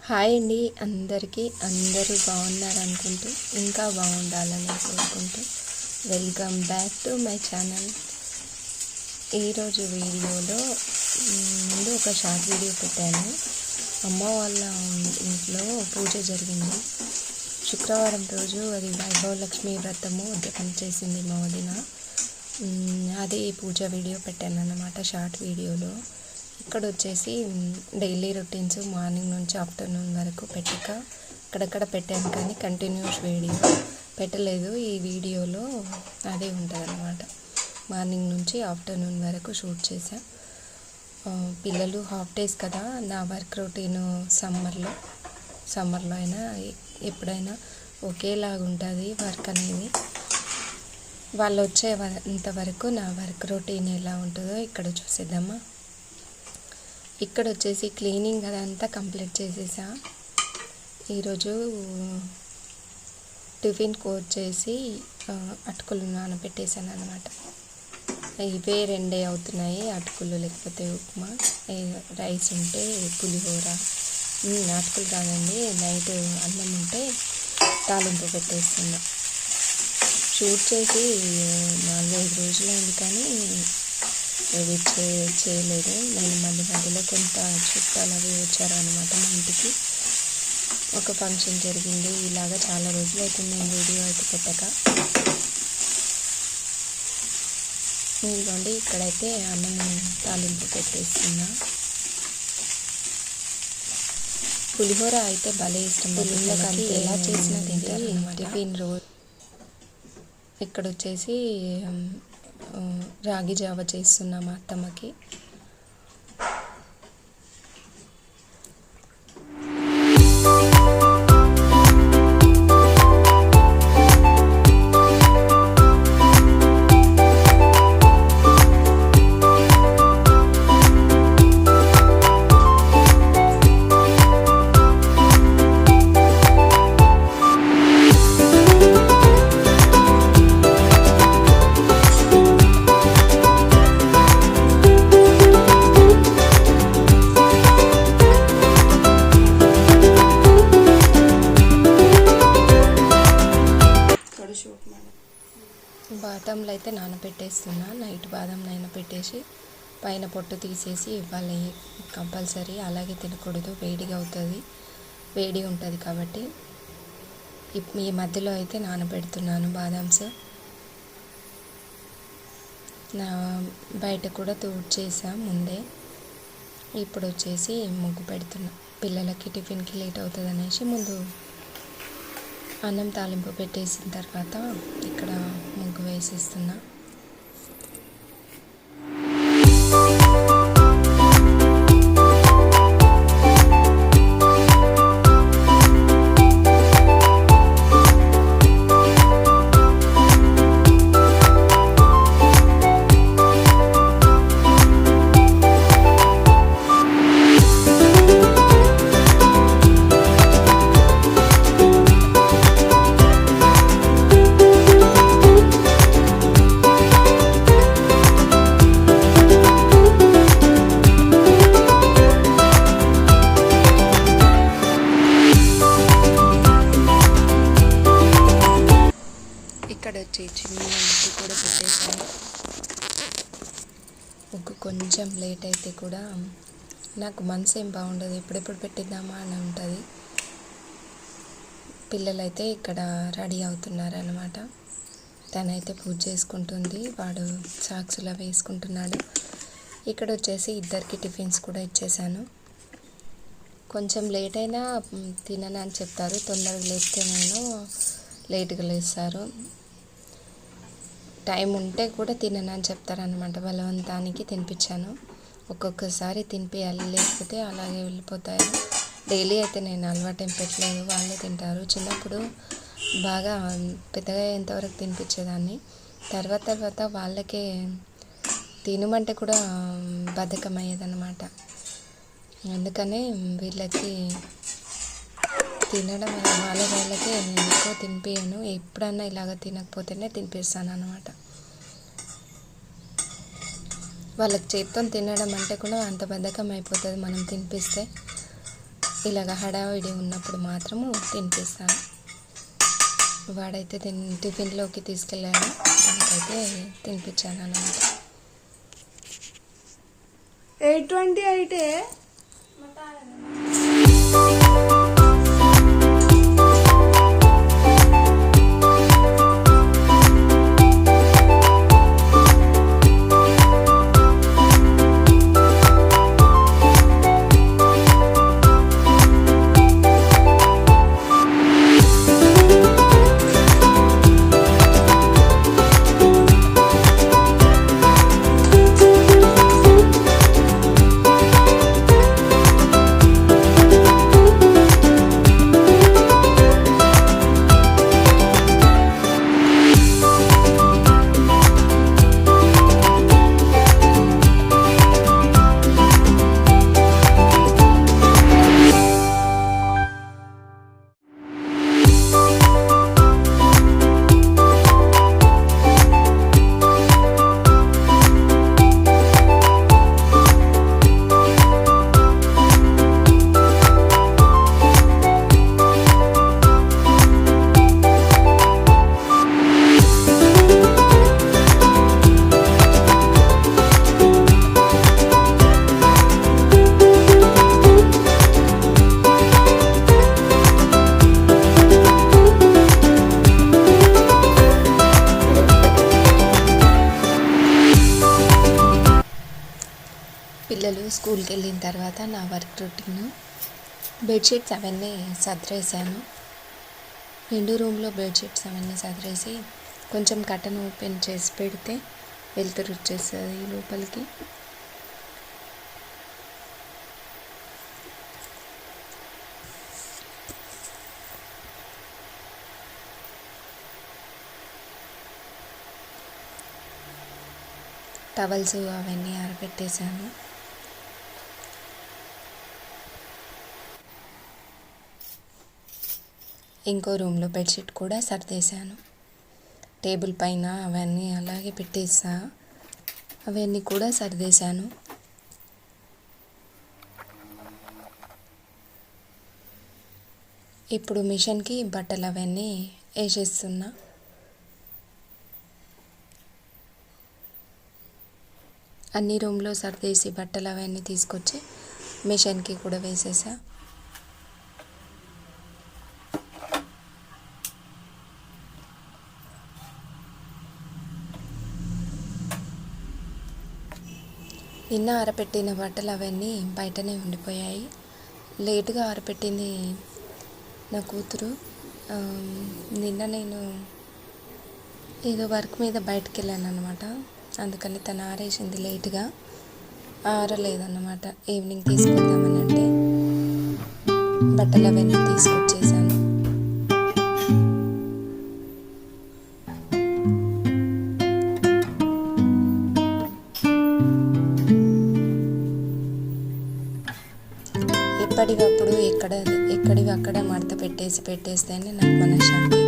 Hi అండి అందరికీ. అందరూ బాగున్నారు అనుకుంటూ ఇంకా బాగుండాలని కోరుకుంటూ welcome back to my channel. ఈరోజు వీడియోలో ముందు ఒక షార్ట్ వీడియో పెట్టాను. అమ్మ వాళ్ళ ఇంట్లో పూజ జరిగింది శుక్రవారం రోజు. అది వైభవలక్ష్మి వ్రతము జపం చేసింది మా వదిన. అది పూజ వీడియో పెట్టాను అన్నమాట షార్ట్ వీడియోలో. ఇక్కడ వచ్చేసి డైలీ రొటీన్స్ మార్నింగ్ నుంచి ఆఫ్టర్నూన్ వరకు పెట్టక అక్కడక్కడ పెట్టాను, కానీ కంటిన్యూస్ వీడియో పెట్టలేదు. ఈ వీడియోలో అదే ఉంటుంది అన్నమాట. మార్నింగ్ నుంచి ఆఫ్టర్నూన్ వరకు షూట్ చేశా. పిల్లలు హాఫ్ డేస్ కదా, నా వర్క్ రొటీన్ సమ్మర్లో అయినా ఎప్పుడైనా ఒకేలాగా ఉంటుంది వర్క్ అనేది. వాళ్ళు వచ్చేంతవరకు నా వర్క్ రొటీన్ ఎలా ఉంటుందో ఇక్కడ చూసేద్దామా. ఇక్కడ వచ్చేసి క్లీనింగ్ అదంతా కంప్లీట్ చేసేసా. ఈరోజు టిఫిన్కి వచ్చేసి అటుకులు నానబెట్టేసాను అనమాట. ఇవే రెండే అవుతున్నాయి, అటుకులు లేకపోతే ఉప్మా. రైస్ ఉంటే పులిహోర, అటుకులు కాదండి, నైట్ అన్నం ఉంటే తాలింపు పెట్టేస్తున్నా. షూట్ చేసి 4-5 రోజులైంది, కానీ ఎడిట్ చేయలేదు. నేను మధ్యలో కొంత చుట్టాలు అవి వచ్చారనమాట మా ఇంటికి. ఒక ఫంక్షన్ జరిగింది. ఇలాగా చాలా రోజులు అవుతుంది నేను వీడియో అయితే పెట్టక. ఇదిగోండి, ఇక్కడైతే అన్నం తాలింపు పెట్టేస్తున్నా. పులిహోర అయితే భలే ఇష్టం పిల్లలకి, ఎలా చేసినా తింటారు టిఫిన్ రోజు. ఇక్కడ వచ్చేసి రాగి జావ చేస్తున్నా మా అత్తమ్మకి. బాదంలు అయితే నానబెట్టేస్తున్నా. నైట్ బాదం నానబెట్టేసి పైన పొట్టు తీసేసి ఇవ్వాలి కంపల్సరీ. అలాగే తినకూడదు, వేడిగా అవుతుంది, వేడి ఉంటుంది కాబట్టి. ఈ మధ్యలో అయితే నానబెడుతున్నాను బాదామ్స్. బయట కూడా తుడిచేసా ముందే. ఇప్పుడు వచ్చేసి ముగ్గు పెడుతున్నా. పిల్లలకి టిఫిన్కి లేట్ అవుతుంది అనేసి ముందు అన్నం తాలింపు పెట్టేసిన తర్వాత ఇక్కడ ముగ్గు వేసేస్తున్నా. ఇక్కడ వచ్చి చిన్న ముగ్గు కూడా పెట్టేసాను. ముగ్గు కొంచెం లేట్ అయితే కూడా నాకు మనసు ఏం బాగుండదు, ఎప్పుడెప్పుడు పెట్టిద్దామా అని ఉంటుంది. పిల్లలైతే ఇక్కడ రెడీ అవుతున్నారు అన్నమాట. తనైతే పూజ చేసుకుంటుంది, వాడు సాక్సులా వేసుకుంటున్నాడు. ఇక్కడ వచ్చేసి ఇద్దరికి టిఫిన్స్ కూడా ఇచ్చేసాను. కొంచెం లేట్ అయినా తినను అని చెప్తారు. తొందరగా లేస్తే నేను లేట్గా లేస్తారు. టైం ఉంటే కూడా తిననని చెప్తారనమాట. బలవంతానికి తినిపించాను. ఒక్కొక్కసారి తినిపించాలి, లేకపోతే అలాగే వెళ్ళిపోతారు. డైలీ అయితే నేను అలవాటేం పెట్టలేదు, వాళ్ళే తింటారు. చిన్నప్పుడు బాగా పెద్దగా అయ్యేంతవరకు తినిపించేదాన్ని. తర్వాత వాళ్ళకే తినమంటే కూడా బద్ధకం అయ్యేదన్నమాట. అందుకనే వీళ్ళకి తినడం వాళ్ళకే నేను ఎక్కువ తినిపించను. ఎప్పుడన్నా ఇలాగ తినకపోతేనే తినిపిస్తాను అన్నమాట. వాళ్ళకి చేత్తో తినడం అంటే కూడా అంత బద్ధకం అయిపోతుంది మనం తినిపిస్తే. ఇలాగ హడావిడి ఉన్నప్పుడు మాత్రము తినిపిస్తాను. వాడైతే టిఫిన్లోకి తీసుకెళ్ళాడు, దానికైతే తినిపించాను అన్నమాట. 8:28 పిల్లలు స్కూల్కి వెళ్ళిన తర్వాత నా వర్క్ రొటీన్, బెడ్షీట్స్ అవన్నీ సర్దేశాను. 2 రూమ్లో బెడ్షీట్స్ అవన్నీ సర్దేసి కొంచెం కర్టెన్ ఓపెన్ చేసి పెడితే వెలుతురు వచ్చేస్తుంది లోపలికి. టవల్స్ అవన్నీ ఆరబెట్టేశాను. ఇంకో రూమ్లో బెడ్షీట్ కూడా సర్దేశాను. టేబుల్ పైన అవన్నీ అలాగే పెట్టేసా, అవన్నీ కూడా సర్దేశాను. ఇప్పుడు మిషన్కి బట్టలు అవన్నీ వేసేస్తున్నా. అన్ని రూమ్లో సర్దేసి బట్టలు అవన్నీ తీసుకొచ్చి మిషన్కి కూడా వేసేసా. నిన్న ఆరబెట్టిన బట్టలు అవన్నీ బయటనే ఉండిపోయాయి. లేటుగా ఆరబెట్టింది నా కూతురు. నిన్న నేను ఏదో వర్క్ మీద బయటకు వెళ్ళాను అనమాట, అందుకని తను ఆరేసింది లేటుగా, ఆరలేదన్నమాట. ఈవినింగ్ తీసుకొద్దామని అంటే బట్టలు అవన్నీ తీసుకొచ్చేసాను. ఎప్పటికప్పుడు ఎక్కడివి అక్కడ మడత పెట్టేస్తేనే నాకు మనశ్శాంతి.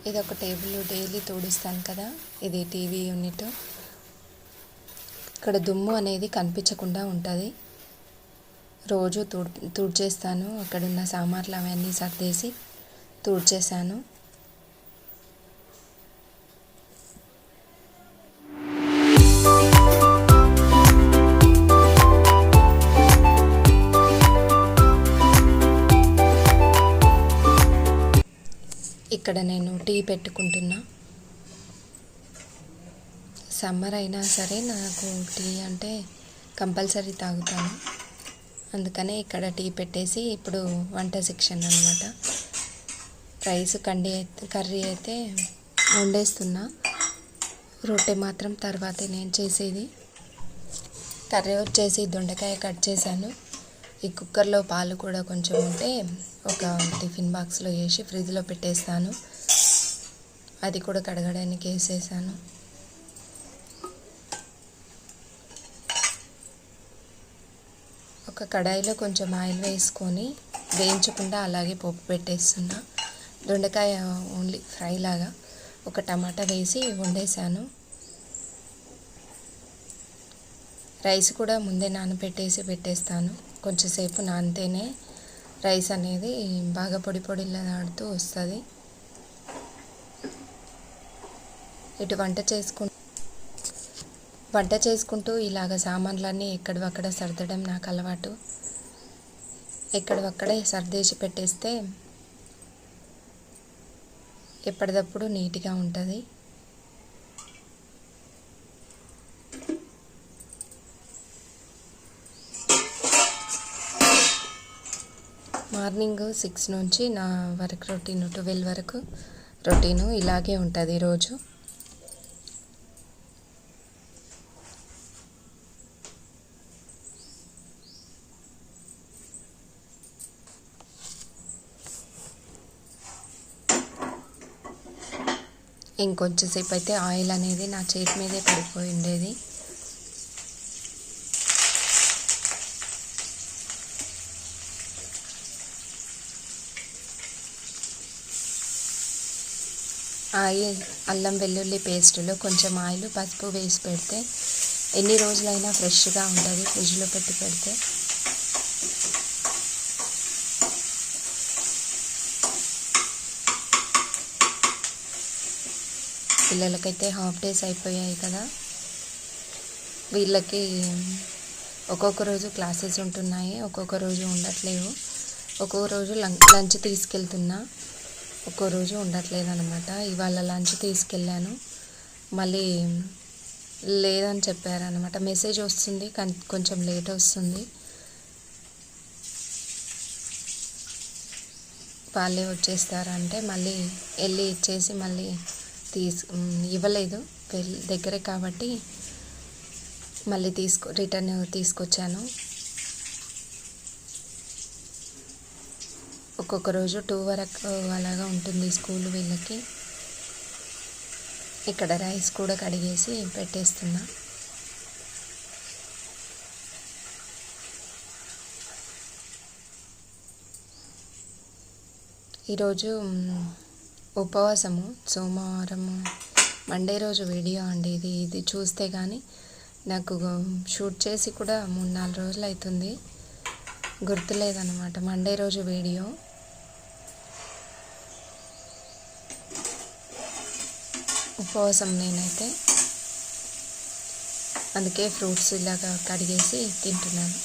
ఇది ఒక టేబుల్ డైలీ తుడుస్తాను కదా, ఇది టీవీ యూనిట్. ఇక్కడ దుమ్ము అనేది కనిపించకుండా ఉంటుంది. రోజు తుడిచేస్తాను. అక్కడున్న సామాన్లు అవన్నీ సర్దేసి తుడిచేసాను. ఇక్కడ నేను టీ పెట్టుకుంటున్నా. సమ్మర్ అయినా సరే నాకు టీ అంటే కంపల్సరీ తాగుతాను. అందుకనే ఇక్కడ టీ పెట్టేసి ఇప్పుడు వంట సెక్షన్ అన్నమాట. రైస్ కర్రీ అయితే వండేస్తున్నా. రొట్టె మాత్రం తర్వాతే నేను చేసేది. కర్రీ వచ్చేసి దొండకాయ కట్ చేశాను. ఈ కుక్కర్లో పాలు కూడా కొంచెం ఉంటే ఒక టిఫిన్ బాక్స్లో వేసి ఫ్రిడ్జ్లో పెట్టేస్తాను. అది కూడా కడగడానికి వేసేసాను. ఒక కడాయిలో కొంచెం ఆయిల్ వేసుకొని వేయించకుండా అలాగే పోపు పెట్టేస్తున్నా. దొండకాయ ఓన్లీ ఫ్రై లాగా. ఒక టమాటా వేసి వండేసాను. రైస్ కూడా ముందే నానబెట్టేసి పెట్టేస్తాను. కొంచెంసేపు నానితేనే రైస్ అనేది బాగా పొడి పొడిలాడుతూ వస్తుంది. ఇటు వంట చేసుకుంటూ ఇలాగ సామాన్లన్నీ ఎక్కడవక్కడ సర్దడం నాకు అలవాటు. ఎక్కడవక్కడే సర్దేసి పెట్టేస్తే ఎప్పటికప్పుడు నీట్గా ఉంటుంది. మార్నింగ్ 6 నుంచి నా వర్క్ రొటీన్ 12 వరకు రొటీను ఇలాగే ఉంటుంది రోజు. ఇంకొంచెంసేపు అయితే ఆయిల్ అనేది నా చేతి మీదే పడిపోయి ఉండేది. ఆయిల్ అల్లం వెల్లుల్లి పేస్టులో కొంచెం ఆయిల్ పసుపు వేసి పెడితే ఎన్ని రోజులైనా ఫ్రెష్గా ఉంటుంది ఫ్రిడ్జ్లో పెట్టి పెడితే. పిల్లలకైతే హాఫ్ డేస్ అయిపోయాయి కదా. వీళ్ళకి ఒక్కొక్క రోజు క్లాసెస్ ఉంటున్నాయి, ఒక్కొక్క రోజు ఉండట్లేవు. ఒక్కొక్క రోజు లంచ్ తీసుకెళ్తున్నా, ఒక్కో రోజు ఉండట్లేదు అనమాట. ఇవాళ లంచ్ తీసుకెళ్ళాను, మళ్ళీ లేదని చెప్పారనమాట. మెసేజ్ వస్తుంది కానీ కొంచెం లేట్ వస్తుంది. వాళ్ళే వచ్చేస్తారంటే మళ్ళీ వెళ్ళి ఇచ్చేసి మళ్ళీ ఇవ్వలేదు. దగ్గరే కాబట్టి మళ్ళీ రిటర్న్ తీసుకొచ్చాను. ఒక్కొక్క రోజు 2 వరకు అలాగా ఉంటుంది స్కూల్ వీళ్ళకి. ఇక్కడ రైస్ కూడా కడిగేసి పెట్టేస్తున్నా. ఈరోజు ఉపవాసము, సోమవారము మండే రోజు వీడియో అండి ఇది చూస్తే కానీ నాకు షూట్ చేసి కూడా 3-4 రోజులు అవుతుంది, గుర్తులేదన్నమాట. మండే రోజు వీడియో. ఉపవాసం నేనైతే, అందుకే ఫ్రూట్స్ ఇలాగా కడిగేసి తింటున్నాను.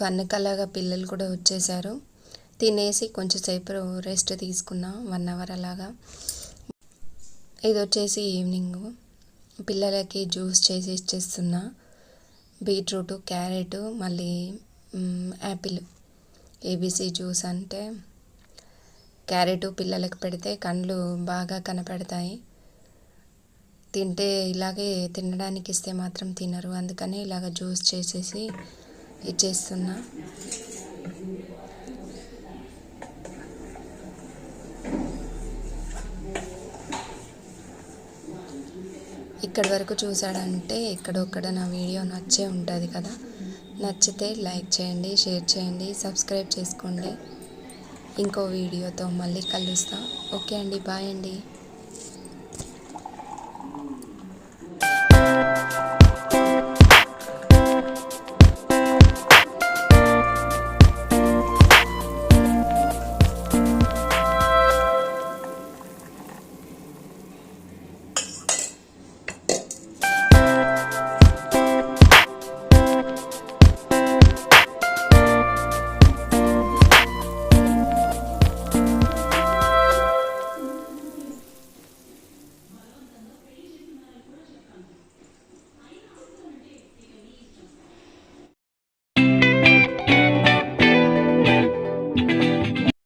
వన్ పిల్లలు కూడా వచ్చేసారు. తినేసి కొంచెంసేపు రెస్ట్ తీసుకున్నా 1 అవర్ అలాగా. ఇది వచ్చేసి ఈవినింగ్ పిల్లలకి జ్యూస్ చేసి ఇచ్చేస్తున్నా. బీట్రూట్, క్యారెట్, మళ్ళీ యాపిల్. ఏబీసీ జ్యూస్ అంటే క్యారెట్ పిల్లలకు పెడితే కళ్ళు బాగా కనపడతాయి. తింటే ఇలాగే తినడానికి ఇస్తే మాత్రం తినరు, అందుకని ఇలాగ జ్యూస్ చేసేసి ఇచ్చేస్తున్నా. ఇక్కడి వరకు చూసాడంటే ఎక్కడొక్కడ నా వీడియో నచ్చే ఉంటుంది కదా. నచ్చితే లైక్ చేయండి, షేర్ చేయండి, సబ్స్క్రైబ్ చేసుకోండి. ఇంకో వీడియోతో మళ్ళీ కలుస్తాం. ఓకే అండి, బాయ్ అండి.